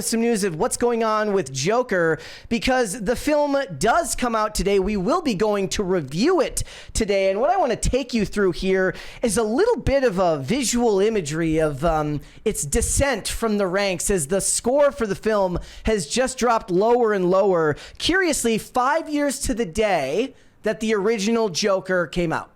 Some news of what's going on with Joker, because the film does come out today. We will be going to review it today, and what I want to take you through here is a little bit of a visual imagery of its descent from the ranks as the score for the film has just dropped lower and lower. Curiously, 5 years to the day that the original Joker came out.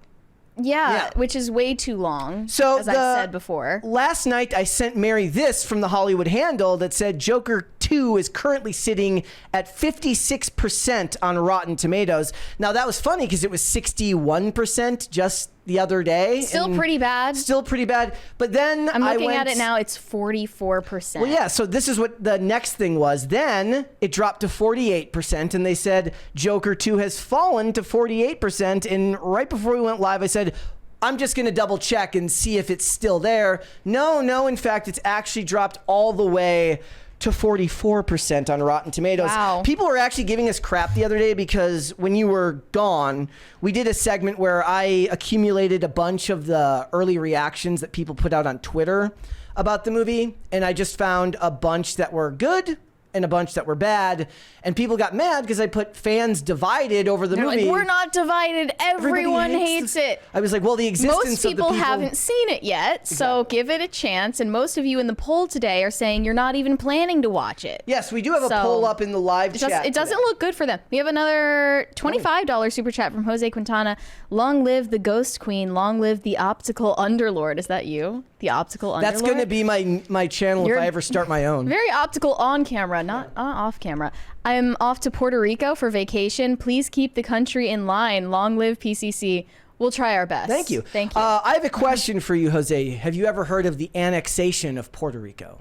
Yeah, which is way too long, so as I said before. Last night, I sent Mary this from the Hollywood Handle that said Joker 2 is currently sitting at 56% on Rotten Tomatoes. Now, that was funny because it was 61% just the other day. Still pretty bad. Still pretty bad. But then I'm looking at it now, it's 44%. Well, yeah, so this is what the next thing was. Then it dropped to 48%, and they said Joker 2 has fallen to 48%. And right before we went live, I said, I'm just going to double check and see if it's still there. No, in fact, it's actually dropped all the way to 44% on Rotten Tomatoes. Wow. People were actually giving us crap the other day because when you were gone, we did a segment where I accumulated a bunch of the early reactions that people put out on Twitter about the movie, and I just found a bunch that were good and a bunch that were bad, and people got mad because I put fans divided over the movie. Like, we're not divided. Everyone hates it. I was like, well, the existence most of the people haven't seen it yet, so give it a chance. And most of you in the poll today are saying you're not even planning to watch it. Yes, we do have a poll up in the live chat. It doesn't look good for them. We have another $25 super chat from Jose Quintana. Long live the Ghost Queen. Long live the Optical Underlord. Is that you? The Optical Underlord? That's going to be my channel if I ever start my own. Very optical on camera, not off camera. I'm off to Puerto Rico for vacation. Please keep the country in line. Long live PCC. We'll try our best. Thank you. Thank you. I have a question for you, Jose. Have you ever heard of the annexation of Puerto Rico?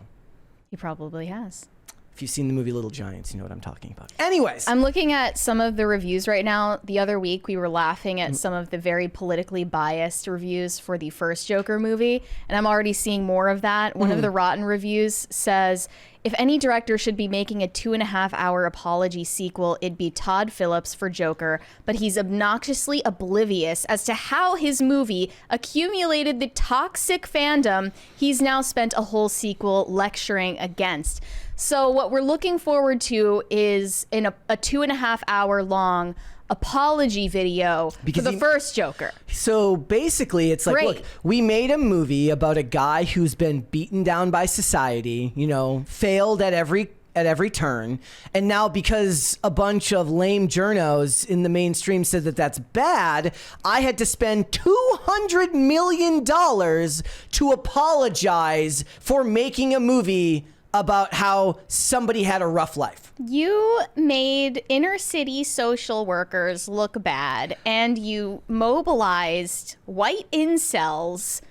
He probably has. If you've seen the movie Little Giants, you know what I'm talking about. Anyways. I'm looking at some of the reviews right now. The other week, we were laughing at some of the very politically biased reviews for the first Joker movie, and I'm already seeing more of that. One of the Rotten reviews says, if any director should be making a 2.5-hour apology sequel, it'd be Todd Phillips for Joker, but he's obnoxiously oblivious as to how his movie accumulated the toxic fandom he's now spent a whole sequel lecturing against. So what we're looking forward to is in a 2.5-hour long apology video for the first Joker. So basically, it's like, look, we made a movie about a guy who's been beaten down by society, you know, failed at every turn, and now because a bunch of lame journos in the mainstream said that that's bad, I had to spend $200 million to apologize for making a movie about how somebody had a rough life. You made inner city social workers look bad, and you mobilized white incels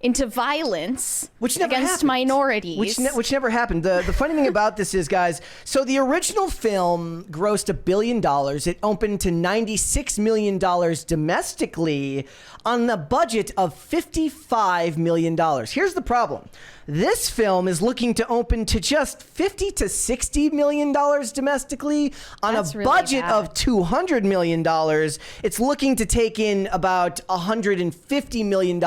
into violence against minorities. Which never happened. The funny thing about this is, guys, so the original film grossed $1 billion. It opened to $96 million domestically on a budget of $55 million. Here's the problem. This film is looking to open to just $50 to $60 million domestically on a budget of $200 million. It's looking to take in about $150 million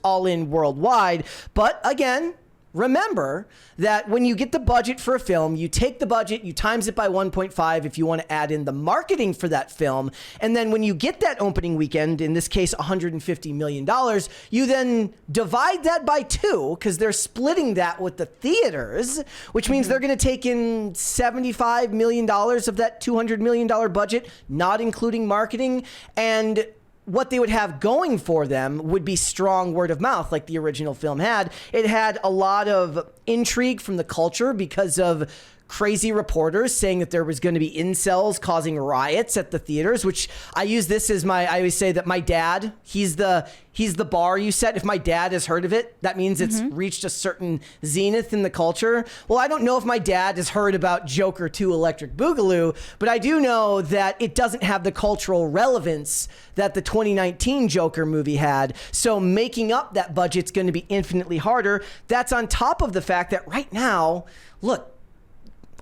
all in worldwide. But again, remember that when you get the budget for a film, you take the budget, you times it by 1.5 if you want to add in the marketing for that film. And then when you get that opening weekend, in this case, $150 million, you then divide that by 2 because they're splitting that with the theaters, which means they're going to take in $75 million of that $200 million budget, not including marketing. And what they would have going for them would be strong word of mouth like the original film had. It had a lot of intrigue from the culture because of crazy reporters saying that there was going to be incels causing riots at the theaters, which I use this as I always say that my dad, he's the bar you set. If my dad has heard of it, that means it's reached a certain zenith in the culture. Well, I don't know if my dad has heard about Joker 2 Electric Boogaloo, but I do know that it doesn't have the cultural relevance that the 2019 Joker movie had. So making up that budget's going to be infinitely harder. That's on top of the fact that right now, look,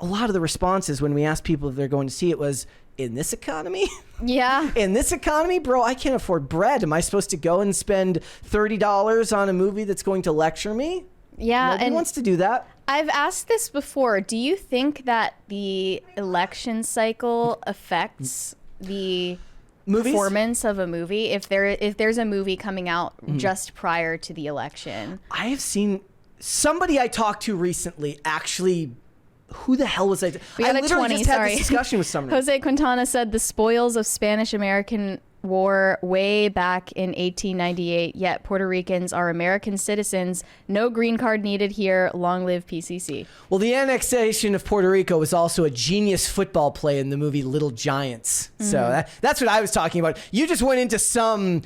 a lot of the responses when we asked people if they're going to see it was, in this economy? Yeah. In this economy, bro, I can't afford bread. Am I supposed to go and spend $30 on a movie that's going to lecture me? Yeah. Nobody wants to do that. I've asked this before. Do you think that the election cycle affects the Movies? performance of a movie? If there's a movie coming out just prior to the election? I have seen somebody I talked to recently actually. Who the hell was I? We I got a literally 20, just had sorry. this discussion with somebody. Jose Quintana said the spoils of Spanish-American War way back in 1898, yet Puerto Ricans are American citizens. No green card needed here. Long live PCC. Well, the annexation of Puerto Rico was also a genius football play in the movie Little Giants. So that's what I was talking about. You just went into some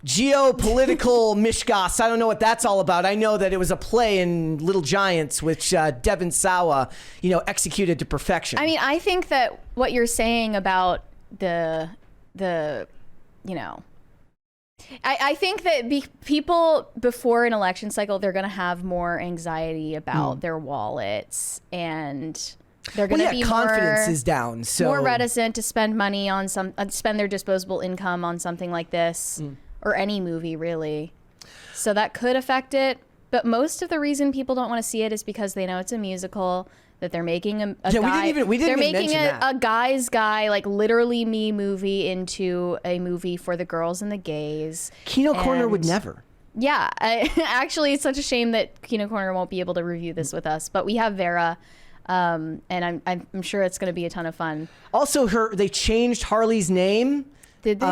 geopolitical mishgas. I don't know what that's all about. I know that it was a play in Little Giants, which Devon Sawa, executed to perfection. I mean, I think that what you're saying about the I think that people before an election cycle, they're going to have more anxiety about their wallets, and they're going to be confidence is down, so more reticent to spend money on spend their disposable income on something like this or any movie really. So that could affect it. But most of the reason people don't want to see it is because they know it's a musical, that they're making a guy. We didn't they're even making mention that. a guy's guy, like literally me movie into a movie for the girls and the gays. Kino Corner would never. Yeah, actually, it's such a shame that Kino Corner won't be able to review this with us. But we have Vera, and I'm sure it's going to be a ton of fun. Also, they changed Harley's name. Did they?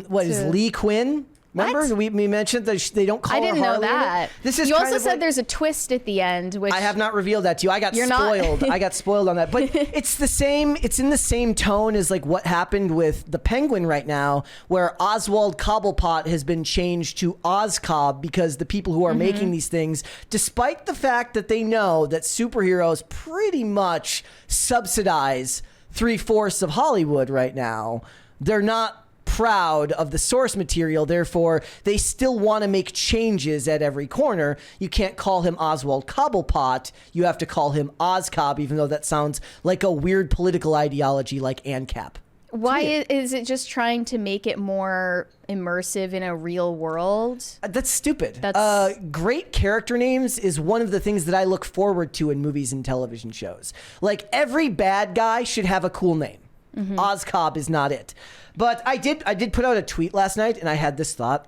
What is Lee Quinn? Remember, What? we mentioned that they don't call her Harley. I didn't know that. This is you kind also of said like, there's a twist at the end, which I have not revealed that to you. I got You're not- spoiled. I got spoiled on that. But it's the same. It's in the same tone as like what happened with the Penguin right now, where Oswald Cobblepot has been changed to Ozcobb because the people who are making these things, despite the fact that they know that superheroes pretty much subsidize 3/4 of Hollywood right now, they're not proud of the source material. Therefore, they still want to make changes at every corner. You can't call him Oswald Cobblepot. You have to call him Ozcobb, even though that sounds like a weird political ideology like ANCAP. why is it just trying to make it more immersive in a real world? That's stupid. That's- Great character names is one of the things that I look forward to in movies and television shows. Like, every bad guy should have a cool name. Ozcobb is not it. But I did put out a tweet last night, and I had this thought.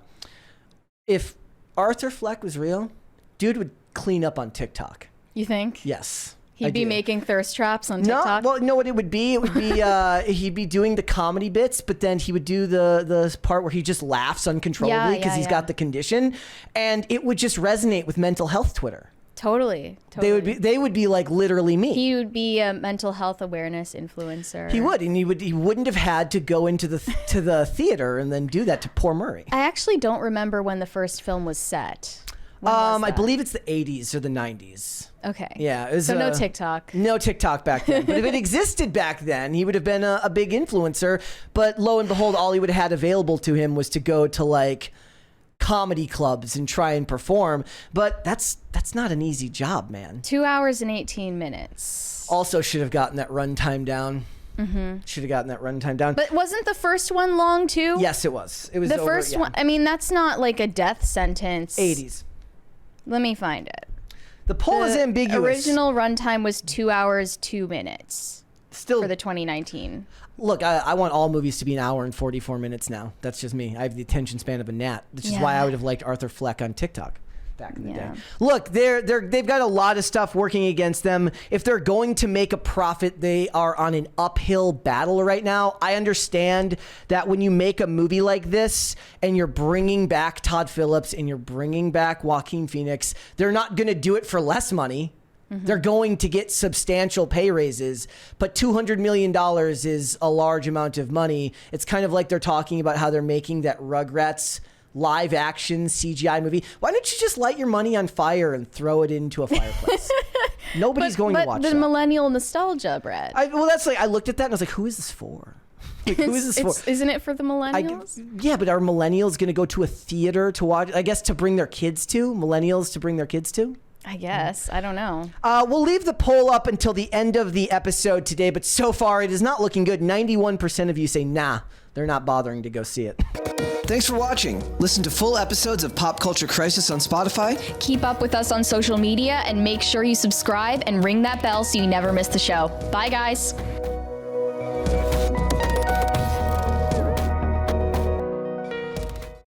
If Arthur Fleck was real, dude would clean up on TikTok. You think? Yes. He'd be making thirst traps on TikTok? No, well, no, what it would be, he'd be doing the comedy bits, but then he would do the part where he just laughs uncontrollably because he's got the condition, and it would just resonate with mental health Twitter. Totally. They would be like literally me. He would be a mental health awareness influencer. He would, and he wouldn't have had to go into the theater and then do that to poor Murray. I actually don't remember when the first film was set. When was I that? believe it's the 80s or the 90s. Okay. Yeah. It was, so no TikTok. No TikTok back then. But if it existed back then, he would have been a big influencer. But lo and behold, all he would have had available to him was to go to like comedy clubs and try and perform. But that's not an easy job, man. 2 hours and 18 minutes. Also should have gotten that runtime down. Should have gotten that runtime down. But wasn't the first one long too? Yes, it was. It was The over, first yeah. one, I mean, that's not like a death sentence. 80s. Let me find it. The poll is ambiguous. Original runtime was 2 hours, 2 minutes Still, for the 2019. look, I want all movies to be an hour and 44 minutes now. That's just me. I have the attention span of a gnat, which is why I would have liked Arthur Fleck on TikTok back in the day. Look, they've got a lot of stuff working against them. If they're going to make a profit, they are on an uphill battle right now. I understand that when you make a movie like this and you're bringing back Todd Phillips and you're bringing back Joaquin Phoenix, they're not going to do it for less money. They're going to get substantial pay raises, but $200 million is a large amount of money. It's kind of like they're talking about how they're making that Rugrats live action CGI movie. Why don't you just light your money on fire and throw it into a fireplace? Nobody's going to watch the that. millennial nostalgia, Brett. That's like, I looked at that and I was like, who is this for? Like, who is this for? Isn't it for the millennials? Yeah, but are millennials going to go to a theater to watch? I guess to bring their kids to? Millennials to bring their kids to? I guess. I don't know. We'll leave the poll up until the end of the episode today, but so far it is not looking good. 91% of you say nah, they're not bothering to go see it. Thanks for watching. Listen to full episodes of Pop Culture Crisis on Spotify. Keep up with us on social media and make sure you subscribe and ring that bell so you never miss the show. Bye, guys.